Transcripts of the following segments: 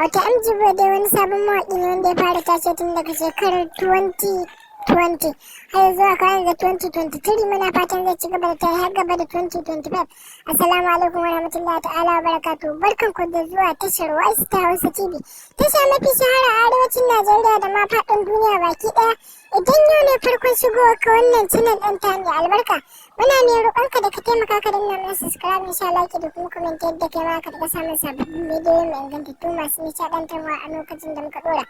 Wata MG dai wani sabon mawaƙi ne wanda ya fara tace tun daga shekarar 2020 har zuwa kayan da 2023 muna fatan zai ci gaba da tayi har gaba da 2025. Assalamu alaikum warahmatullahi ta'ala wa barakatuh. Barkanku da zuwa tashar Wise ta Hausa TV. Tasha mafi shahara a arewacin Najeriya da ma faɗin duniya baki ɗaya. Idan yau ne farkon shigowa ka wannan channel ɗin ta mai albarka, muna ne roƙonka da ka taimaka ka danna mana subscribe, insha like da kuma comment yadda kai ma ka riƙa samun sababbin bidiyoyi mai ingantattu masu nishaɗantarwa a lokacin da muka ɗora.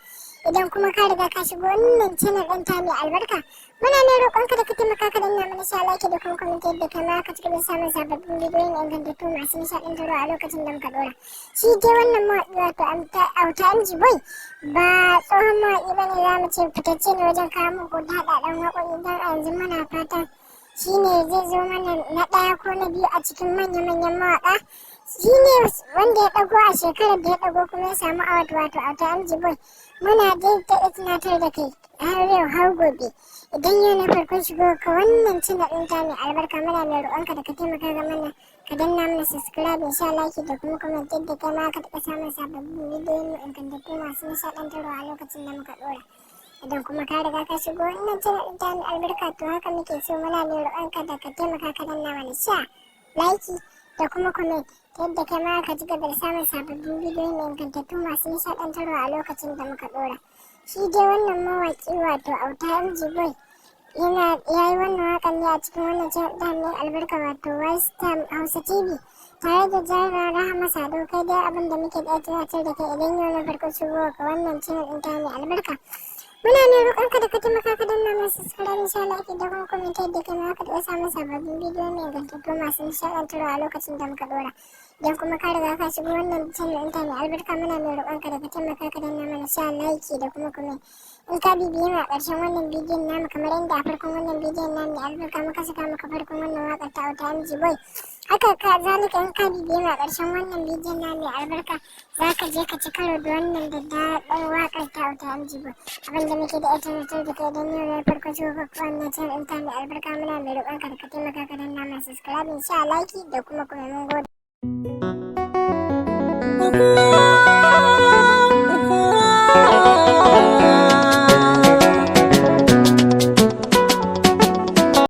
Idan kuma ka riga ka shigo wannan channel ɗin ta mai albarka, muna ne roƙonka da ka taimaka ka danna mana insha like da kuma comment yadda kai ma ka riƙa samun sababbin bidiyoyi mai ingantattu masu nishaɗantarwa a lokacin da muka ɗora. Shi dai wannan mawaƙi wato Auta MG Boy ba tsohon mawaƙi bane, za mu ce fitacce ne wajen kawo muku daɗaɗɗen waƙoƙi, don a yanzu muna fatan shi ne zai zo mana na ɗaya ko na biyu a cikin manya-manyan mawaƙa. Shi ne wanda ya ɗago a shekarar da ya ɗago kuma ya samu award wato Auta MG Boy. Muna dai daɗa tunatar da kai har yau har gobe. Idan yau na farkon shigo ka wannan channel ɗin ta mai albarka, muna mai roƙonka da ka taimaka ga mana ka danna mana subscribe, insha like da kuma comment yadda kai ma ka taɓa samun sababbin bidiyoyi ingantattu masu nishaɗantarwa a lokacin da muka ɗora. Idan kuma ka riga ka shigo wannan channel ɗin ta mai albarka, to haka muke so muna mai roƙonka da ka taimaka ka danna mana share, like da kuma comment yadda kai ma ka ci gaba da samun sababbin bidiyoyi mai ingantattu masu nishaɗantarwa a lokacin da muka ɗora. Shi dai wannan mawaƙi wato Auta MG Boy ya yi wannan waƙar ne a cikin wannan channel ɗin mai albarka wato Wise ta Hausa TV tare da jarumin Rahama Sadau. Kai dai abin da muke ɗaya tunatar da kai idan yau na farko shigo ka wannan channel ɗin ta mai albarka, muna ne roƙonka da ka taimaka ka danna mana subscribe, insha Allah da kuma comment yadda kai ma ka taɓa samun sababbin bidiyo mai ingantattu masu nishaɗantarwa a lokacin da muka ɗora. Idan kuma ka riga ka shigo wannan channel ɗin ta mai albarka, muna mai roƙonka da ka taimaka ka danna mana share, like da kuma comment. In ka bibiye mu a ƙarshen wannan bidiyon namu kamar yadda a farkon wannan bidiyon namu mai albarka muka saka maka farkon wannan waƙar ta Auta MG Boy, haka ka zalika in ka bibiye mu a ƙarshen wannan bidiyon namu mai albarka za ka je ka ci karo da wannan daddaɗar waƙar ta Auta MG Boy. Abin da muke da ita tunatar da kai don yau na farko shigo ka wannan channel ɗin ta mai albarka, muna mai roƙonka da ka taimaka ka danna mana subscribe, insha like da kuma comment. Mun gode.